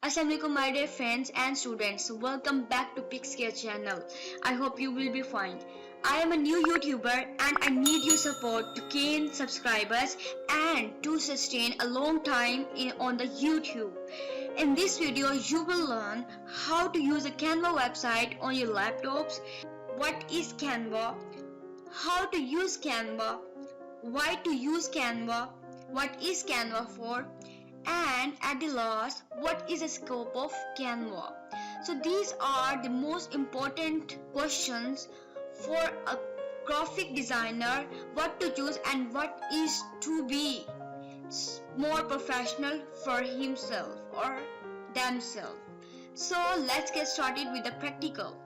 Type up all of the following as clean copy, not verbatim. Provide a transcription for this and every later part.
Assalamualaikum my dear friends and students. Welcome back to Pixcare channel. I hope you will be fine. I am a new YouTuber and I need your support to gain subscribers and to sustain a long time on the YouTube. In this video you will learn how to use a Canva website on your laptops, what is Canva, how to use Canva, why to use Canva, what is Canva for, and at the last, what is the scope of Canva. So these are the most important questions for a graphic designer, what to choose and what is to be more professional for himself or themselves. So let's get started with the practical.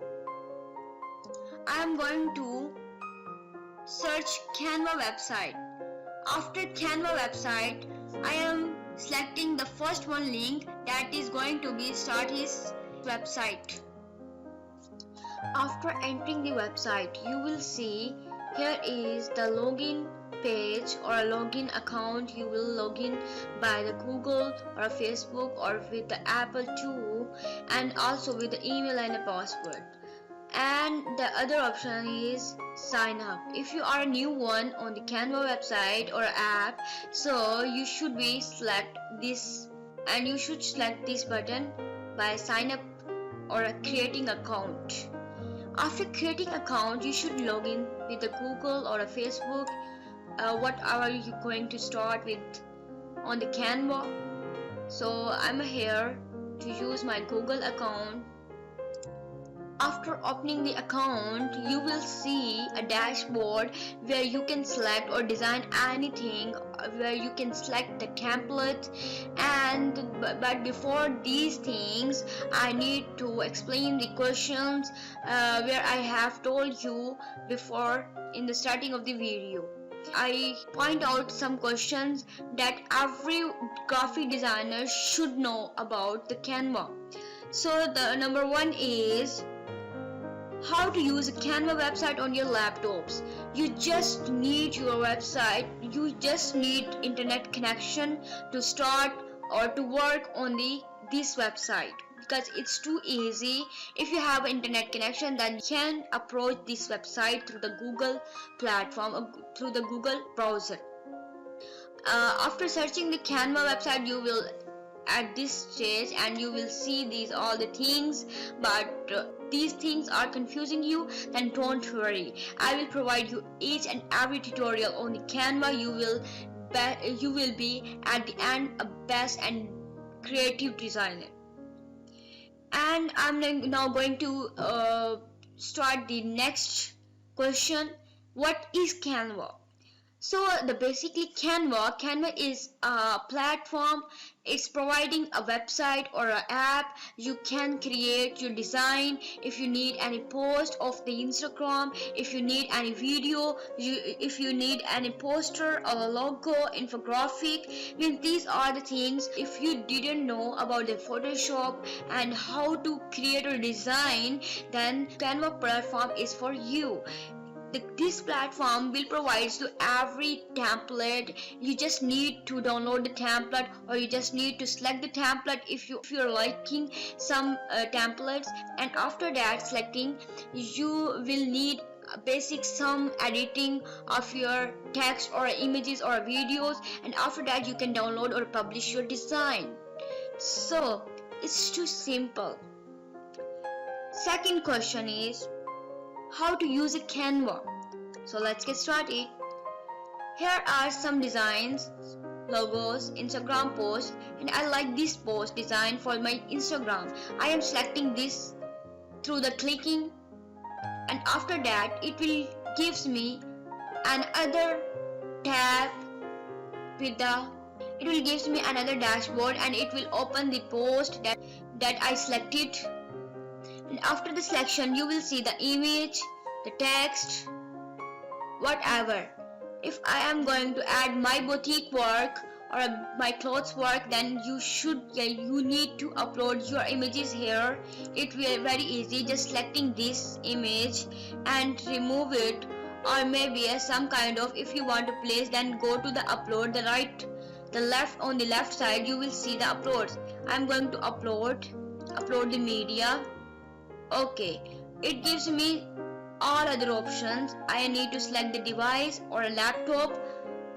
I am going to search Canva website. After Canva website, I am selecting the first one link that is going to be start his website. After entering the website, you will see here is the login page or a login account. You will log in by the Google or a Facebook or with the Apple too, and also with the email and a password. And the other option is sign up. If you are a new one on the Canva website or app, so you should be select this and you should select this button by sign up or creating account. After creating account, you should log in with the Google or a Facebook, whatever you going to start with on the Canva. So I'm here to use my Google account. After opening the account, you will see a dashboard where you can select or design anything, where you can select the template. But before these things, I need to explain the questions where I have told you before in the starting of the video. I point out some questions that every graphic designer should know about the Canva. So the number one is how to use a Canva website on your laptops. You just need your website, you just need internet connection to start or to work on this website, because it's too easy. If you have internet connection, then you can approach this website through the Google platform, through the Google browser. After searching the Canva website, you will at this stage and you will see all the things, but these things are confusing you, then don't worry. I will provide you each and every tutorial on the Canva. You will be at the end a best and creative designer. And I'm now going to start the next question. What is Canva? So basically Canva is a platform. It's providing a website or an app. You can create your design. If you need any post of the Instagram, if you need any video, if you need any poster or a logo, infographic, these are the things. If you didn't know about the Photoshop and how to create a design, then Canva platform is for you. This platform will provide you every template. You just need to download the template, or you just need to select the template if you're liking some templates, and after that selecting, you will need basic some editing of your text or images or videos, and after that you can download or publish your design. So it's too simple. Second question is how to use a Canva. So let's get started. Here are some designs, logos, Instagram posts, and I like this post design for my Instagram. I am selecting this through the clicking, and after that it will gives me another tab it will gives me another dashboard, and it will open the post that I selected. And after the selection, you will see the image, the text, whatever. If I am going to add my boutique work or my clothes work, then you need to upload your images here. It will be very easy, just selecting this image and remove it, or maybe some kind of, if you want to place, then go to the upload, on the left side you will see the uploads. I'm going to upload the media. Okay, it gives me all other options. I need to select the device or a laptop,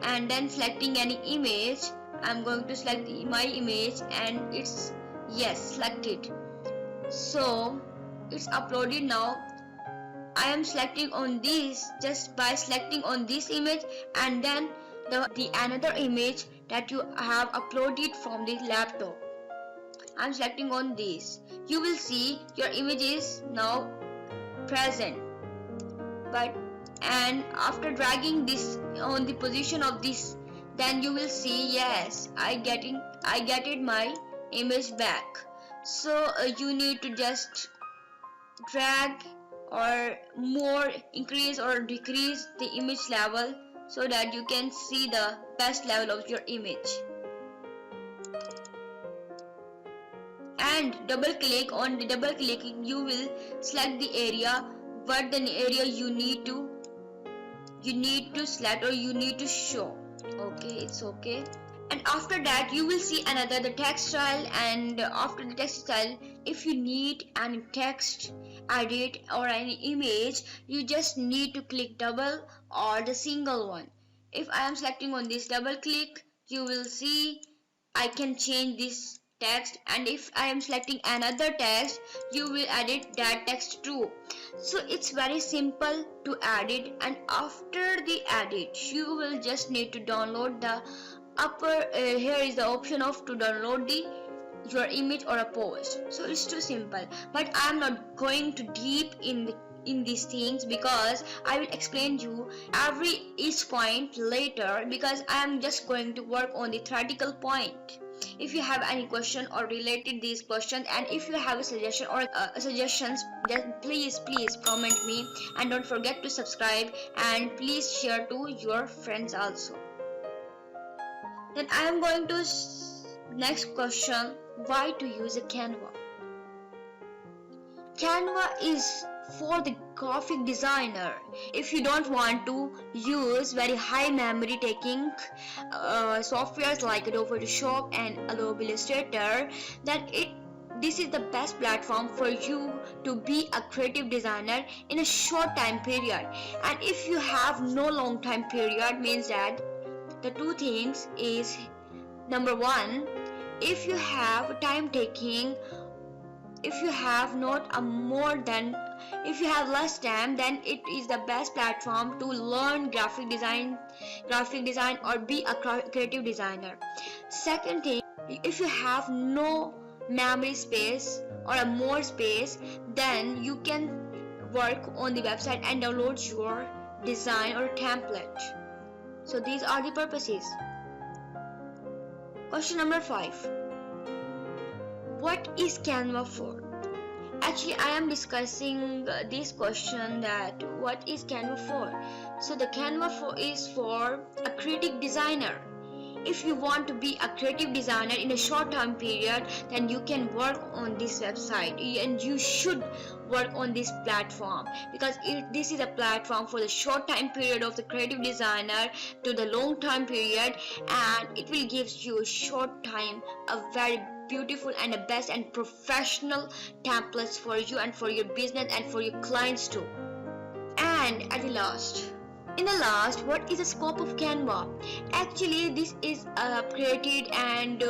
and then selecting any image. I'm going to select my image, and it's yes, selected. So it's uploaded now. I am selecting on this. Just by selecting on this image, and then the another image that you have uploaded from the laptop, I'm selecting on this. You will see your image is now present. But and after dragging this on the position of this, then you will see, yes, I getted my image back. So you need to just drag or more increase or decrease the image level so that you can see the best level of your image. And double click on the double clicking, you will select the area, what the area you need to select or you need to show. Okay, it's okay. And after that you will see another the text style, and after the text style, if you need any text edit or any image, you just need to click double or the single one. If I am selecting on this double click, you will see I can change this text, and if I am selecting another text, you will edit that text too. So it's very simple to edit, and after the edit you will just need to download the upper here is the option of to download your image or a post. So it's too simple, but I'm not going to deep in these things because I will explain you each point later, because I am just going to work on the theoretical point. If you have any question or related these questions, and if you have a suggestion or suggestions, then please comment me, and don't forget to subscribe, and please share to your friends also. Then I am going to next question, why to use a Canva. Canva is for the graphic designer. If you don't want to use very high memory taking softwares like Adobe Photoshop and Adobe Illustrator, then this is the best platform for you to be a creative designer in a short time period. And if you have no long time period, means that the two things is, number one, if you have time taking, if you have if you have less time, then it is the best platform to learn graphic design or be a creative designer. Second thing, if you have no memory space or a more space, then you can work on the website and download your design or template. So these are the purposes. Question number 5. What is Canva for? Actually, I am discussing this question, that what is Canva for? So the Canva is for a creative designer. If you want to be a creative designer in a short time period, then you can work on this website, and you should work on this platform, because this is a platform for the short time period of the creative designer to the long time period, and it will give you a short time a very beautiful and the best and professional templates for you and for your business and for your clients too. And at the last, what is the scope of Canva? Actually, this is created and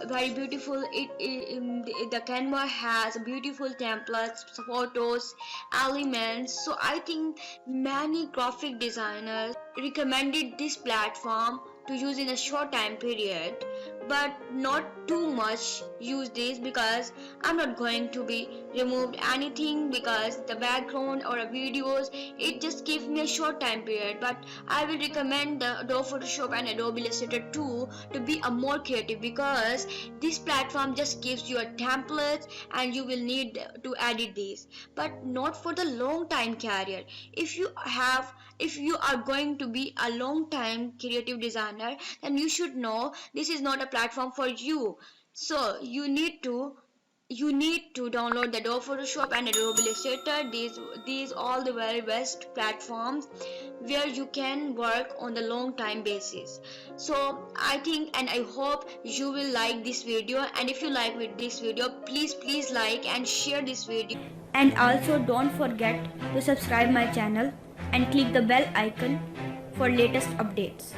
very beautiful. The Canva has beautiful templates, photos, elements. So I think many graphic designers recommended this platform to use in a short time period, but not too much use this, because I'm not going to be removed anything, because the background or videos, it just gives me a short time period. But I will recommend the Adobe Photoshop and Adobe Illustrator 2 to be a more creative, because this platform just gives you a template and you will need to edit these, but not for the long time career. If you are going to be a long time creative designer, then you should know this is not a platform for you. So you need to you need to download the Adobe Photoshop and Adobe Illustrator. These all the very best platforms where you can work on the long time basis. So I think and I hope you will like this video, and if you like with this video, please like and share this video. And also don't forget to subscribe my channel and click the bell icon for latest updates.